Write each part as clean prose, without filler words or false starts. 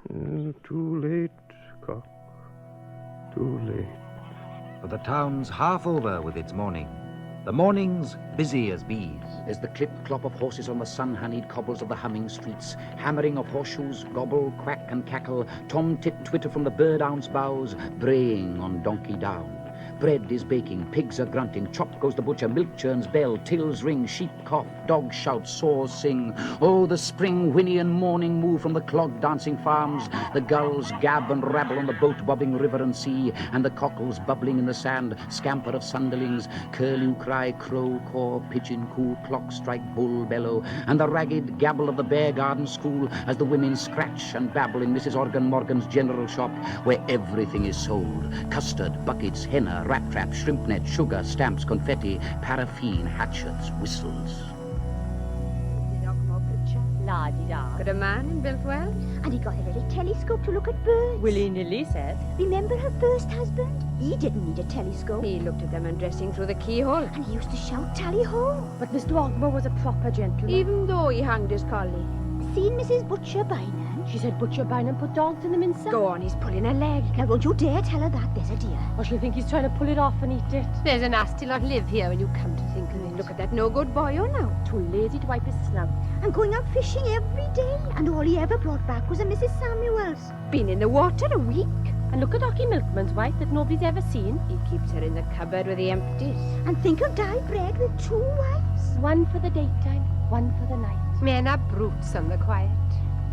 Too late, cock. Too late. For the town's half over with its mourning. The morning's busy as bees. There's the clip-clop of horses on the sun-honeyed cobbles of the humming streets, hammering of horseshoes, gobble, quack and cackle, tom-tit-twitter from the bird-ounce boughs, braying on donkey down. Bread is baking, pigs are grunting, chop goes the butcher, milk churns bell, tills ring, sheep cough, dogs shout, saws sing. Oh, the spring whinny and morning move from the clog-dancing farms, the gulls gab and rabble on the boat-bobbing river and sea, and the cockles bubbling in the sand, scamper of sunderlings, curlew cry, crow, caw, pigeon coo, clock strike, bull bellow, and the ragged gabble of the bear garden school as the women scratch and babble in Mrs. Organ Morgan's general shop, where everything is sold. Custard, buckets, henna, rat-trap, shrimp net, sugar, stamps, confetti, paraffin, hatchets, whistles. La-di-da. Got a man and built well? And he got a little telescope to look at birds. Willy-nilly said. Remember her first husband? He didn't need a telescope. He looked at them undressing through the keyhole. And he used to shout tally-ho. But Mr. Ogmore was a proper gentleman. Even though he hanged his collie. Seen Mrs. Butcher Bynum? She said Butcher Bynum put dogs in them inside. Go on, he's pulling her leg. Now don't you dare tell her that, there's a dear. Or she'll think he's trying to pull it off and eat it. There's a nasty lot live here when you come to think of it. Look at that no-good boyo now. Too lazy to wipe his snout. And going out fishing every day. And all he ever brought back was a Mrs. Samuels. Been in the water a week. And look at Ocky Milkman's wife that nobody's ever seen. He keeps her in the cupboard with the empties. And think of dye bread with 2 wives. One for the daytime, one for the night. Men are brutes on the quiet.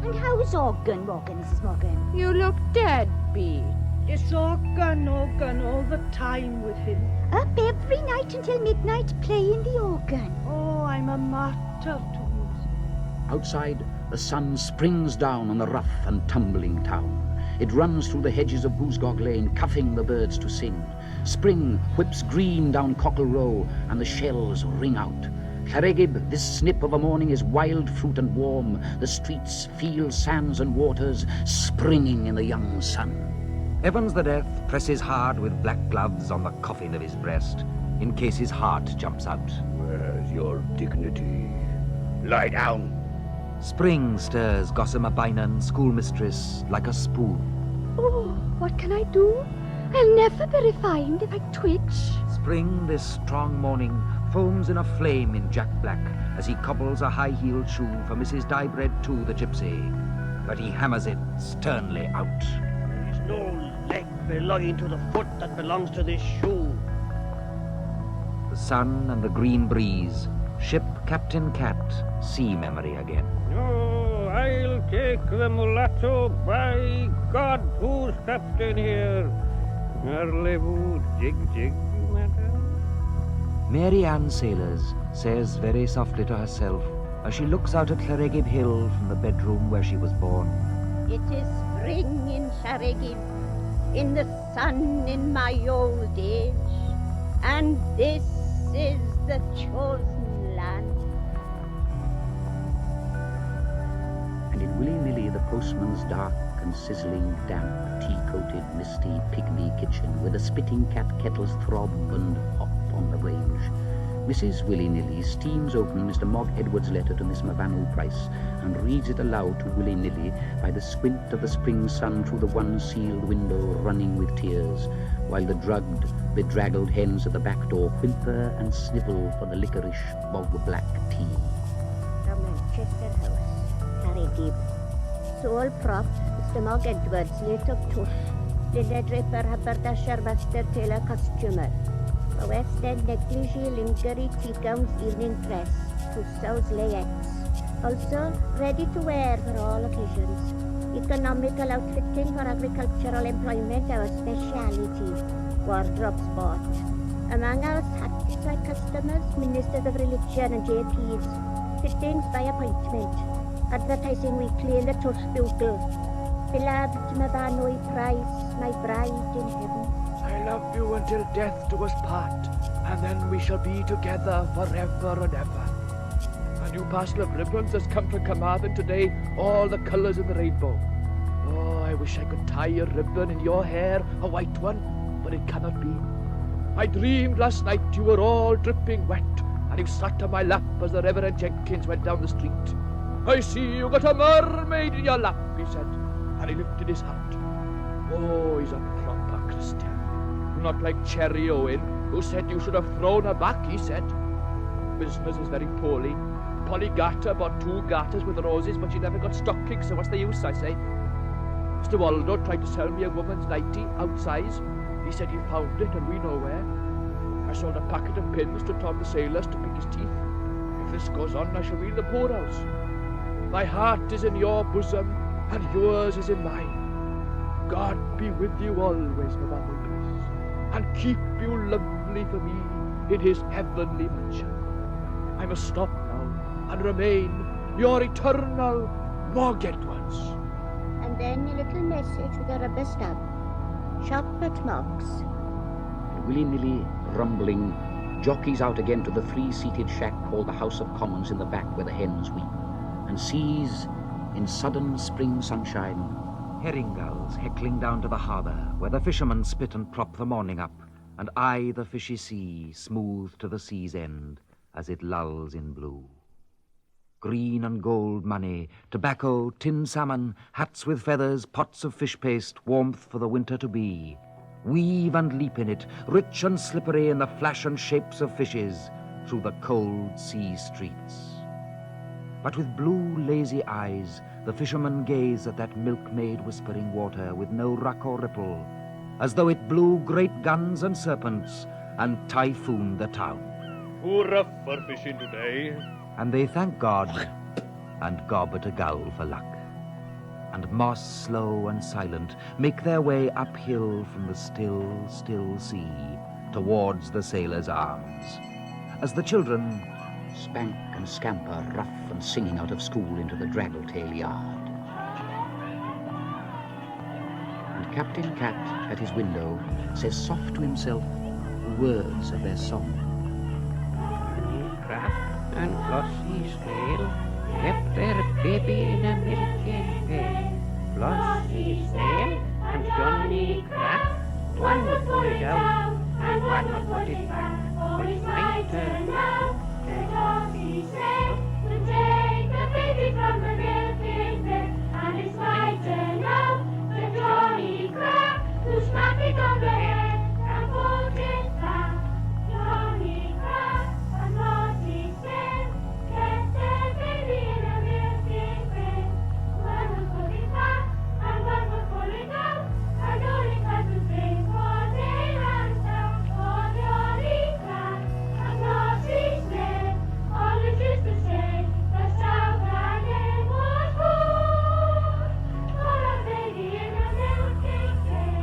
And how's Organ Morgan, Mrs. Morgan? You look dead beat. It's organ all the time with him. Up every night until midnight playing the organ. Oh, I'm a martyr to music. Outside, the sun springs down on the rough and tumbling town. It runs through the hedges of Boosgog Lane, cuffing the birds to sing. Spring whips green down Cockle Row, and the shells ring out. Llaregib, this snip of a morning, is wild fruit and warm, the streets, fields, sands and waters, springing in the young sun. Evans the Deaf presses hard with black gloves on the coffin of his breast, in case his heart jumps out. Where's your dignity? Lie down. Spring stirs Gossamer Bynum, schoolmistress, like a spoon. Oh, what can I do? I'll never be refined if I twitch. Spring, this strong morning, foams in a flame in Jack Black as he cobbles a high-heeled shoe for Mrs. Dyebread too, the gypsy. But he hammers it sternly out. There's no leg belonging to the foot that belongs to this shoe. The sun and the green breeze, ship Captain Cat, sea memory again. No, I'll take the mulatto, by God, who's captain here? Parlez-vous, jig, madam? Mary Ann Sailors says very softly to herself as she looks out at Llaregib Hill from the bedroom where she was born. It is spring in Llaregib, in the sun in my old age, and this is the chosen land. And in willy-nilly the postman's dark and sizzling, damp, tea-coated, misty, pygmy kitchen, where the spitting cat kettles throb and hop on the range, Mrs. Willy-nilly steams open Mr. Mog Edwards' letter to Miss Mavanu Price and reads it aloud to Willy-nilly by the squint of the spring sun through the one-sealed window running with tears, while the drugged, bedraggled hens at the back door whimper and snivel for the licorice bog-black tea. The Manchester House, Llaregib. Sôl prop, Mr. Mog Edwards, late of tush, Lille Draper, Haberdasher, Master Tailor, Costumer. A West End negligee, lingerie, tea gowns, evening dress, trousseaux, layettes. Also, ready to wear for all occasions. Economical outfitting for agricultural employment, our speciality. Wardrobe sport. Among our satisfied customers, ministers of religion and JPs. Fittings by appointment. Advertising weekly in the Tush Bugle. Beloved Mavanoi Price, my bride in heaven. I love you until death do us part, and then we shall be together forever and ever. A new parcel of ribbons has come from Carmarthen today, all the colours in the rainbow. Oh, I wish I could tie a ribbon in your hair, a white one, but it cannot be. I dreamed last night you were all dripping wet, and you sat on my lap as the Reverend Jenkins went down the street. I see you got a mermaid in your lap, he said. and he lifted his hat. Oh, he's a proper Christian. Not like Cherry Owen, who said you should have thrown her back, he said. Business is very poorly. Polly Gatter bought 2 garters with roses, but she never got stockings, so what's the use, I say? Mr. Waldo tried to sell me a woman's nightie, outsize. He said he found it, and we know where. I sold a packet of pins to Tom the sailors to pick his teeth. If this goes on, I shall be in the poorhouse. My heart is in your bosom, and yours is in mine. God be with you always, my Bumblebee, and keep you lovely for me in his heavenly mansion. I must stop now, and remain your eternal Morged ones. And then a little message with a rubber stamp. Shop at Mock's. And willy-nilly, rumbling, jockeys out again to the 3-seated shack called the House of Commons in the back where the hens weep, and sees, in sudden spring sunshine, herring gulls heckling down to the harbour, where the fishermen spit and prop the morning up, and eye the fishy sea smooth to the sea's end as it lulls in blue. Green and gold money, tobacco, tin salmon, hats with feathers, pots of fish paste, warmth for the winter to be. Weave and leap in it, rich and slippery in the flash and shapes of fishes, through the cold sea streets. But with blue, lazy eyes, the fishermen gaze at that milkmaid whispering water with no ruck or ripple, as though it blew great guns and serpents and typhooned the town. Too rough for fishing today. And they thank God and gob at a gull for luck. And moss, slow and silent, make their way uphill from the still, still sea towards the sailors' arms, as the children spank and scamper, rough and singing out of school into the draggle-tail yard. And Captain Cat, at his window, says soft to himself the words of their song. Craft and Flossie Snail kept their baby in a milking pail. Flossie Snail and Johnny Craft, one would pull it out and one would put it back. But it's my turn now. Flossie Snail to take the baby from the milking pail, and it's my turn now. The Johnny Craft to smack it on the head and put it back. Johnny Craft and Flossie Snail kept their baby in a milking pail. One would put it back and one would pull it out, and all it had to drink for day and night. For Johnny Craft and Flossie Snail always used to say the South Island was good for a baby in a milking pail.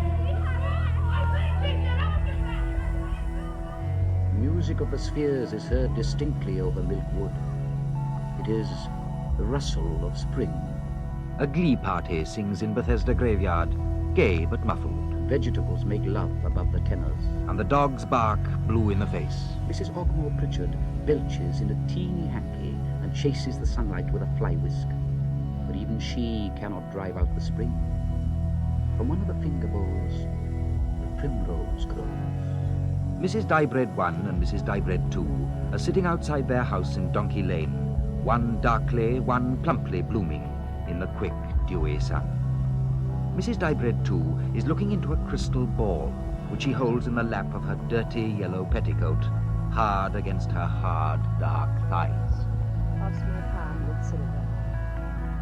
Music of the spheres is heard distinctly over Milkwood. It is the rustle of spring. A glee party sings in Bethesda graveyard, gay but muffled, Vegetables make love above the tenors. and the dogs bark blue in the face. Mrs. Ogmore Pritchard belches in a teeny hanky and chases the sunlight with a fly whisk. But even she cannot drive out the spring. From one of the finger bowls, the primrose grows. Mrs. Diebread 1 and Mrs. Diebread 2 are sitting outside their house in Donkey Lane, one darkly, one plumply blooming in the quick, dewy sun. Mrs. Diebread 2 is looking into a crystal ball, which she holds in the lap of her dirty yellow petticoat, hard against her hard, dark thighs. Toss my palm with silver,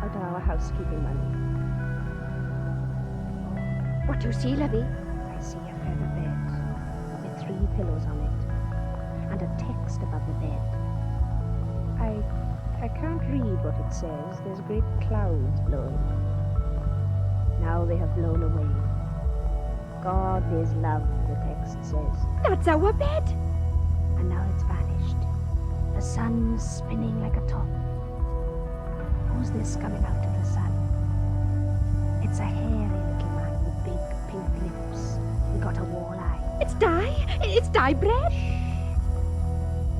out of our housekeeping money. What do you see, lovey? I see a feather bed with 3 pillows on it, and a text above the bed. I can't read what it says. There's great clouds blowing. Now they have blown away. God is love, the text says. That's our bed. And now it's vanished. The sun's spinning like a top. Who's this coming out of the sun? It's a hairy little man with big pink lips. He got a wall-eye. It's Diebread.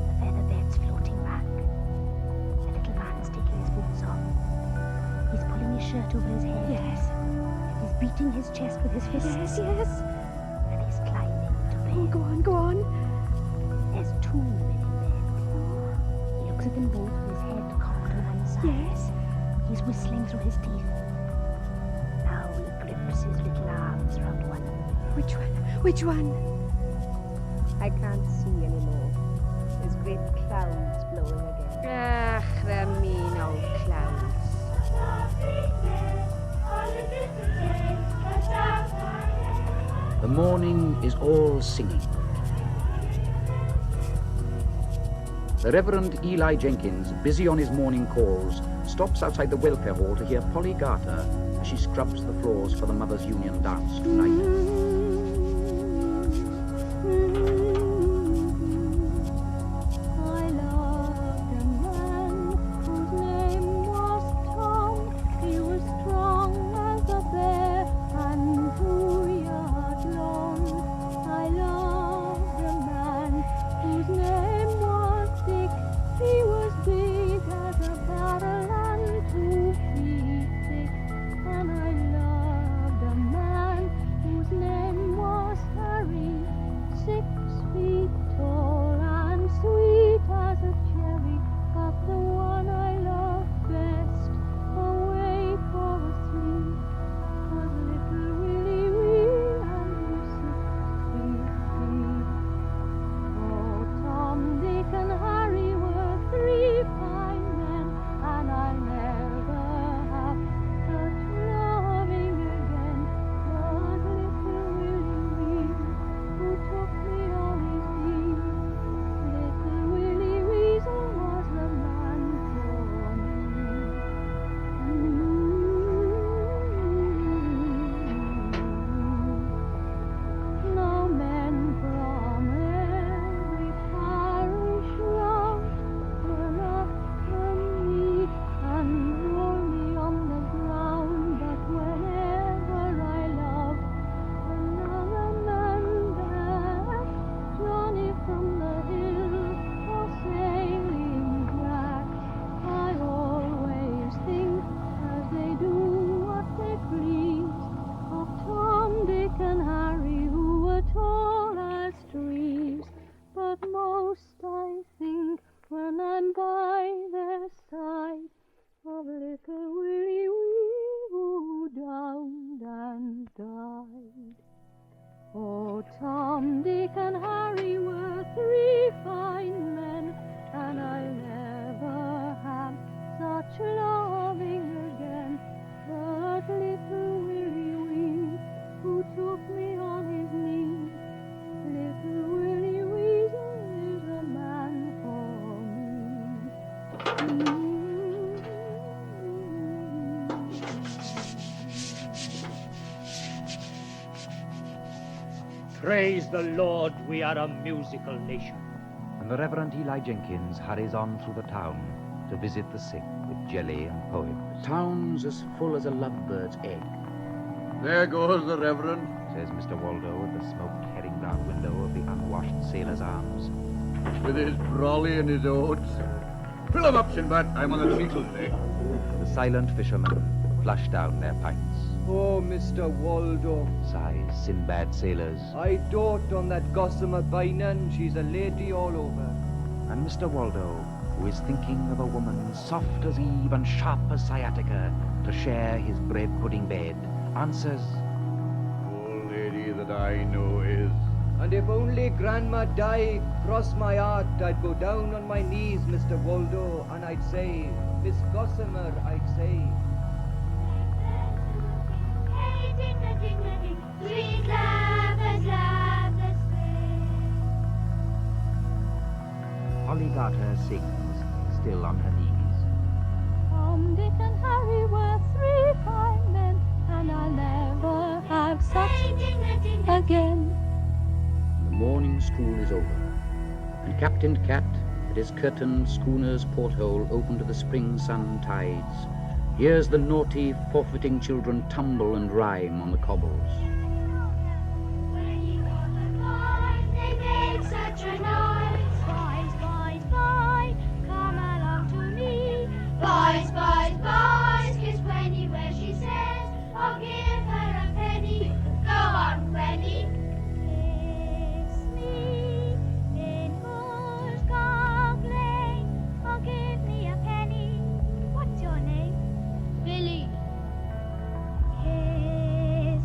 The feather bed's floating back. The little man's taking his boots off. He's pulling his shirt over his head. Yes. He's beating his chest with his fists. Yes, yes. And he's climbing to bed. Oh, go on. There's 2 men in bed. He looks at them both with his head cocked to one side. Yes. He's whistling through his teeth. Now wraps his little arms round one. Which one? Which one? I can't see anymore. There's great clouds blowing again. Ah, the mean old clouds. The morning is all singing. The Reverend Eli Jenkins, busy on his morning calls, stops outside the welfare hall to hear Polly Garter as she scrubs the floors for the Mothers' Union dance tonight. Praise the Lord, we are a musical nation. And the Reverend Eli Jenkins hurries on through the town to visit the sick with jelly and poems. Town's as full as a lovebird's egg. There goes the Reverend, says Mr. Waldo at the smoked herring-brown window of the unwashed Sailor's Arms. with his brolly and his oats. Fill 'em up, Sinbad. I'm on the treacle today. The silent fishermen flush down their pints. Oh, Mr. Waldo, Sighs Sinbad sailors. I dote on that gossamer Bainan. She's a lady all over. And Mr. Waldo, who is thinking of a woman soft as Eve and sharp as sciatica to share his bread pudding bed, answers, Oh, lady that I know is. And if only Grandma died, cross my heart, I'd go down on my knees, Mr. Waldo, and I'd say, Miss Gossamer, I'd say. Hey, ding-a-ding-a-ding, sweet lovers, lovers, Polly Garter sings, still on her knees. Tom, Dick, and Harry were three fine men, and I'll never have such again. The morning school is over, and Captain Cat, at his curtained schooner's porthole open to the spring sun tides, hears the naughty, forfeiting children tumble and rhyme on the cobbles. When you got the boys, they make such a noise. Boys, boys, boys, come along to me. Boys, boys, boys, kiss Gwenny where she says, I'll give her a penny. Go on, Gwenny. Kiss me in Bush Gog Lane. Oh, give me a penny. What's your name? Billy. Kiss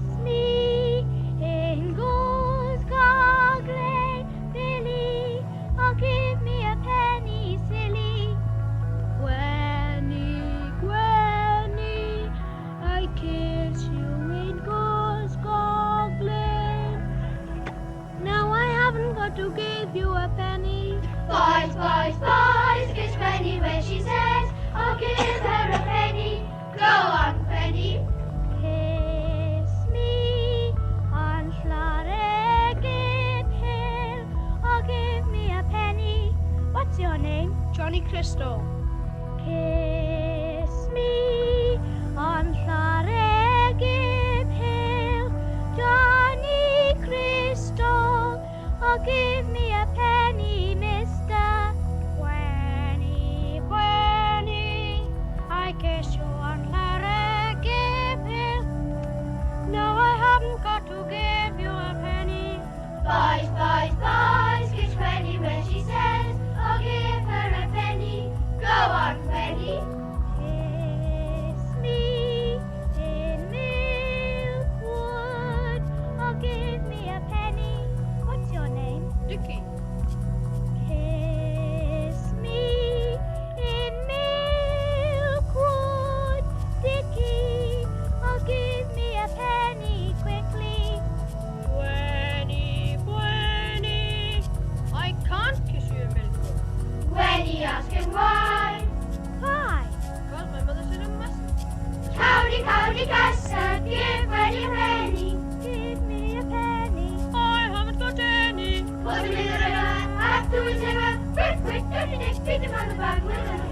but with a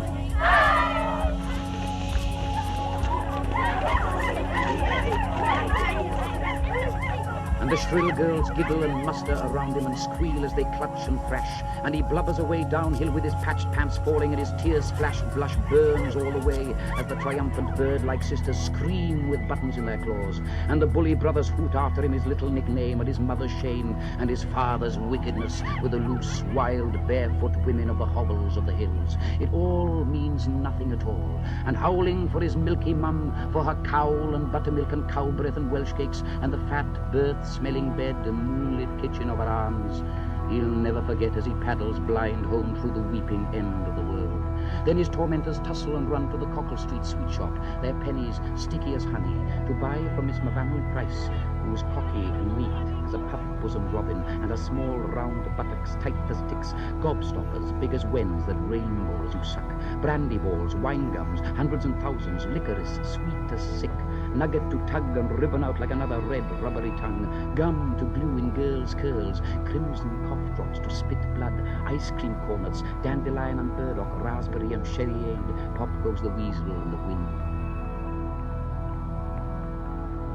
And the shrill girls giggle and muster around him and squeal as they clutch and thrash, and he blubbers away downhill with his patched pants falling and his tears splash. Blush burns all the way as the triumphant bird-like sisters scream with buttons in their claws, and the bully brothers hoot after him his little nickname and his mother's shame and his father's wickedness with the loose, wild, barefoot women of the hovels of the hills. It all means nothing at all, and howling for his milky mum, for her cowl and buttermilk and cow breath and Welsh cakes and the fat, birth-smelling bed and moonlit kitchen of her arms, he'll never forget as he paddles blind home through the weeping end of the world. Then his tormentors tussle and run to the Cockle Street sweet shop, their pennies sticky as honey, to buy from Miss Mavamil Price, who was cocky and neat as a puff-bosomed robin, and her small round buttocks tight as sticks, gobstoppers big as wens that rainbows you suck, brandy balls, wine gums, hundreds and thousands, licorice sweet as sick, nugget to tug and ribbon out like another red rubbery tongue, gum to glue in girls' curls, crimson cough drops to spit blood, ice cream cornets, dandelion and burdock, raspberry and sherryade, pop goes the weasel in the wind.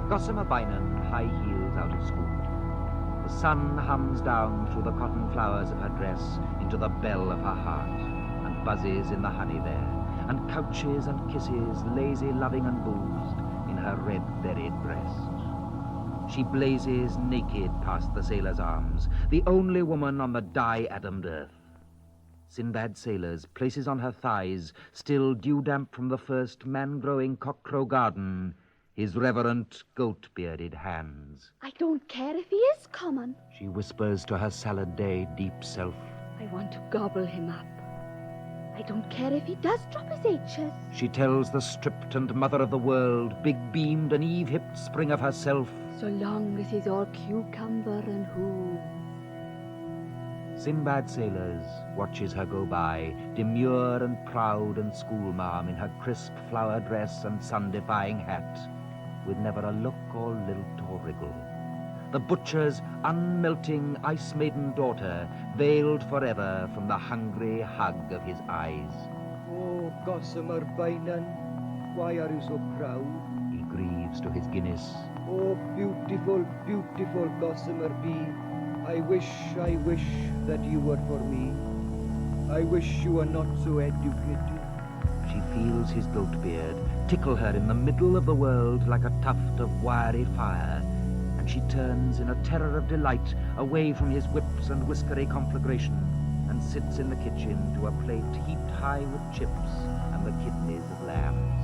Gossamer Bynum high heels out of school. The sun hums down through the cotton flowers of her dress into the bell of her heart, and buzzes in the honey there, and couches and kisses, lazy, loving and boozed, in her red-berried breast. She blazes naked past the sailor's arms, the only woman on the die-atomed earth. Sinbad sailors, places on her thighs, still dew-damp from the first man-growing cockcrow garden, his reverent goat-bearded hands. I don't care if he is common. She whispers to her salad-day deep self. I want to gobble him up. I don't care if he does drop his H's. She tells the stripped and mother of the world, big-beamed and eve-hipped spring of herself, So long as he's all cucumber and who. Sinbad sailors watches her go by, demure and proud and schoolmarm in her crisp flower dress and sun-defying hat, with never a look or lilt or wriggle. The butcher's unmelting ice-maiden daughter, veiled forever from the hungry hug of his eyes. Oh, Gossamer Bynum, why are you so proud? He grieves to his Guinness. Oh, beautiful, beautiful Gossamer Bee, I wish that you were for me. I wish you were not so educated. She feels his goat beard tickle her in the middle of the world like a tuft of wiry fire, and she turns in a terror of delight away from his whips and whiskery conflagration, and sits in the kitchen to a plate heaped high with chips and the kidneys of lambs.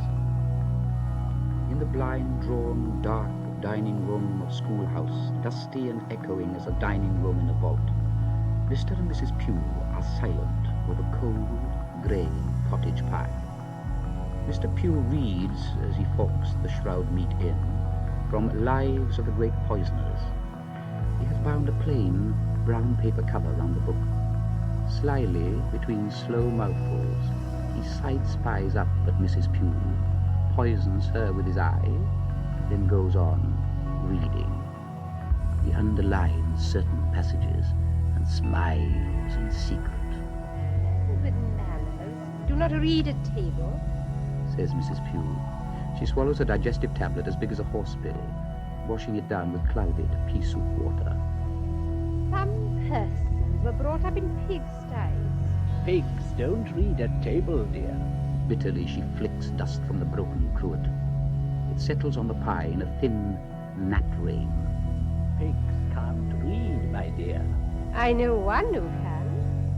In the blind-drawn, dark dining room of schoolhouse, dusty and echoing as a dining room in a vault, Mr. and Mrs. Pugh are silent over cold, grey cottage pie. Mr. Pugh reads, as he forks the shroud meat in, from Lives of the Great Poisoners. He has bound a plain brown paper cover round the book. Slyly, between slow mouthfuls, he side-spies up at Mrs. Pugh, poisons her with his eye, then goes on reading. He underlines certain passages and smiles in secret, Bananas. Do not read at table. says Mrs. Pugh. She swallows a digestive tablet as big as a horsebill, washing it down with clouded pea soup water. Some persons were brought up in pigsties. Pigs don't read at table, dear. Bitterly she flicks dust from the broken cruet. It settles on the pie in a thin gnat rain. Pigs can't read, my dear. I know one who can.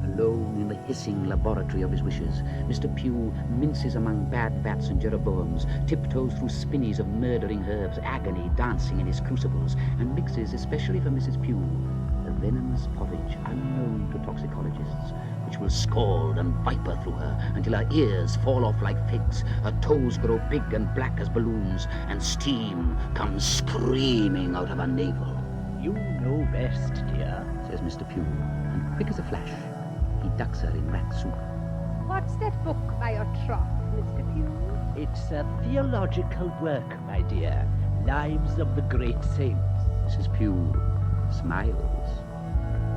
Alone in the hissing laboratory of his wishes, Mr. Pugh minces among bad bats and Jeroboams, tiptoes through spinneys of murdering herbs, agony dancing in his crucibles, and mixes, especially for Mrs. Pugh, a venomous porridge unknown to toxicologists, which will scald and viper through her until her ears fall off like figs, her toes grow big and black as balloons, and steam comes screaming out of her navel. You know best, dear, says Mr. Pugh, and quick as a flash, he ducks her in rat soup. What's that book by your trough, Mr. Pugh? it's a theological work, my dear. Lives of the Great Saints. Mrs. Pugh smiles.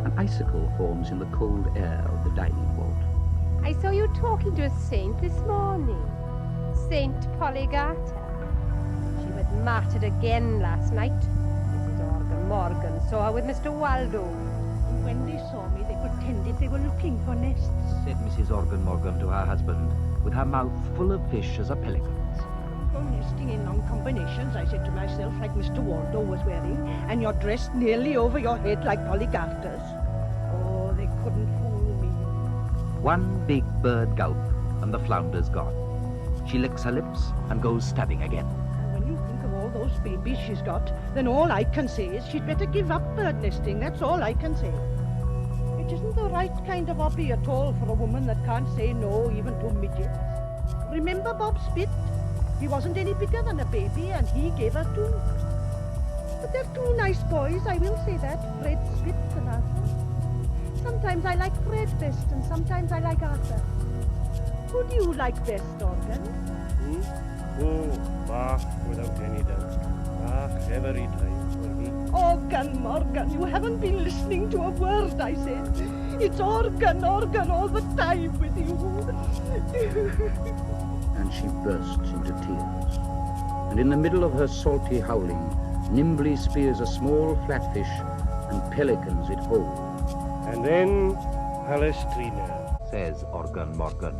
An icicle forms in the cold air of the dining vault. I saw you talking to a saint this morning. Saint Polygata. She was martyred again last night. Mrs. Morgan saw her with Mr. Waldo. When they saw me, they pretended they were looking for nests. Said Mrs. Morgan to her husband, with her mouth full of fish as a pelican's. Go nesting in long combinations, I said to myself, like Mr. Waldo was wearing, and you're dressed nearly over your head like Polygarters. Oh, they couldn't fool me. One big bird gulp, and the flounder's gone. She licks her lips and goes stabbing again. And when you think of all those babies she's got, then all I can say is she'd better give up bird nesting. That's all I can say. It isn't the right kind of hobby at all for a woman that can't say no even to midgets. Remember Bob Spit? He wasn't any bigger than a baby, and he gave her two. But they're two nice boys, I will say that, Fred Spit and Arthur. Sometimes I like Fred best, and sometimes I like Arthur. Who do you like best, Organ? Oh, Bach, without any doubt. Bach every time for me. Organ, Morgan, you haven't been listening to a word I said. It's Organ all the time with you. And she bursts into tears. And in the middle of her salty howling, nimbly spears a small flatfish and pelicans it whole. And then Palestrina, says Organ Morgan.